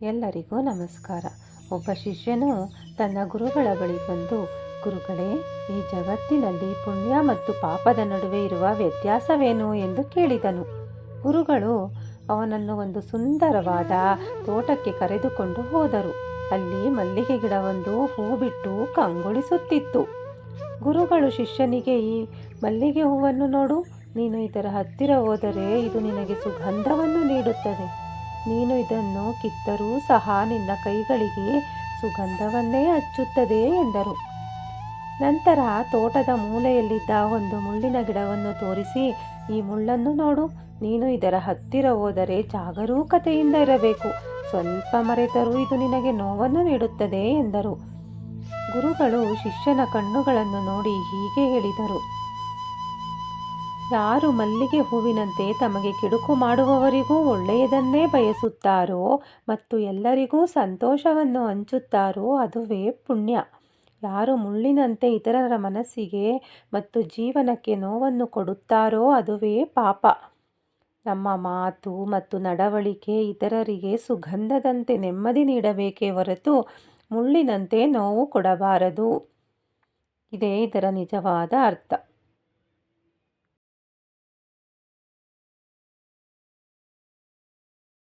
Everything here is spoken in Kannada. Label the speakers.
Speaker 1: ಎಲ್ಲರಿಗೂ ನಮಸ್ಕಾರ. ಒಬ್ಬ ಶಿಷ್ಯನು ತನ್ನ ಗುರುಗಳ ಬಳಿ ಬಂದು, ಗುರುಗಳೇ, ಈ ಜಗತ್ತಿನಲ್ಲಿ ಪುಣ್ಯ ಮತ್ತು ಪಾಪದ ನಡುವೆ ಇರುವ ವ್ಯತ್ಯಾಸವೇನು ಎಂದು ಕೇಳಿದನು. ಗುರುಗಳು ಅವನನ್ನು ಒಂದು ಸುಂದರವಾದ ತೋಟಕ್ಕೆ ಕರೆದುಕೊಂಡು ಹೋದರು. ಅಲ್ಲಿ ಮಲ್ಲಿಗೆ ಗಿಡವೊಂದು ಹೂ ಬಿಟ್ಟು ಕಂಗೊಳಿಸುತ್ತಿತ್ತು. ಗುರುಗಳು ಶಿಷ್ಯನಿಗೆ, ಈ ಮಲ್ಲಿಗೆ ಹೂವನ್ನು ನೋಡು, ನೀನು ಇದರ ಹತ್ತಿರ ಹೋದರೆ ಇದು ನಿನಗೆ ಸುಗಂಧವನ್ನು ನೀಡುತ್ತದೆ. ನೀನು ಇದನ್ನು ಕಿತ್ತರೂ ಸಹ ನಿನ್ನ ಕೈಗಳಿಗೆ ಸುಗಂಧವನ್ನೇ ಹಚ್ಚುತ್ತದೆ ಎಂದರು. ನಂತರ ತೋಟದ ಮೂಲೆಯಲ್ಲಿದ್ದ ಒಂದು ಮುಳ್ಳಿನ ಗಿಡವನ್ನು ತೋರಿಸಿ, ಈ ಮುಳ್ಳನ್ನು ನೋಡು, ನೀನು ಇದರ ಹತ್ತಿರ ಹೋದರೆ ಜಾಗರೂಕತೆಯಿಂದ ಇರಬೇಕು. ಸ್ವಲ್ಪ ಮರೆತರೂ ಇದು ನಿನಗೆ ನೋವನ್ನು ನೀಡುತ್ತದೆ ಎಂದರು. ಗುರುಗಳು ಶಿಷ್ಯನ ಕಣ್ಣುಗಳನ್ನು ನೋಡಿ ಹೀಗೆ ಹೇಳಿದರು, ಯಾರು ಮಲ್ಲಿಗೆ ಹೂವಿನಂತೆ ತಮಗೆ ಕೆಡುಕು ಮಾಡುವವರಿಗೂ ಒಳ್ಳೆಯದನ್ನೇ ಬಯಸುತ್ತಾರೋ ಮತ್ತು ಎಲ್ಲರಿಗೂ ಸಂತೋಷವನ್ನು ಹಂಚುತ್ತಾರೋ ಅದುವೇ ಪುಣ್ಯ. ಯಾರು ಮುಳ್ಳಿನಂತೆ ಇತರರ ಮನಸ್ಸಿಗೆ ಮತ್ತು ಜೀವನಕ್ಕೆ ನೋವನ್ನು ಕೊಡುತ್ತಾರೋ ಅದುವೇ ಪಾಪ. ನಮ್ಮ ಮಾತು ಮತ್ತು ನಡವಳಿಕೆ ಇತರರಿಗೆ ಸುಗಂಧದಂತೆ ನೆಮ್ಮದಿ ನೀಡಬೇಕೇ ಹೊರತು ಮುಳ್ಳಿನಂತೆ ನೋವು ಕೊಡಬಾರದು. ಇದೇ ಇದರ ನಿಜವಾದ ಅರ್ಥ.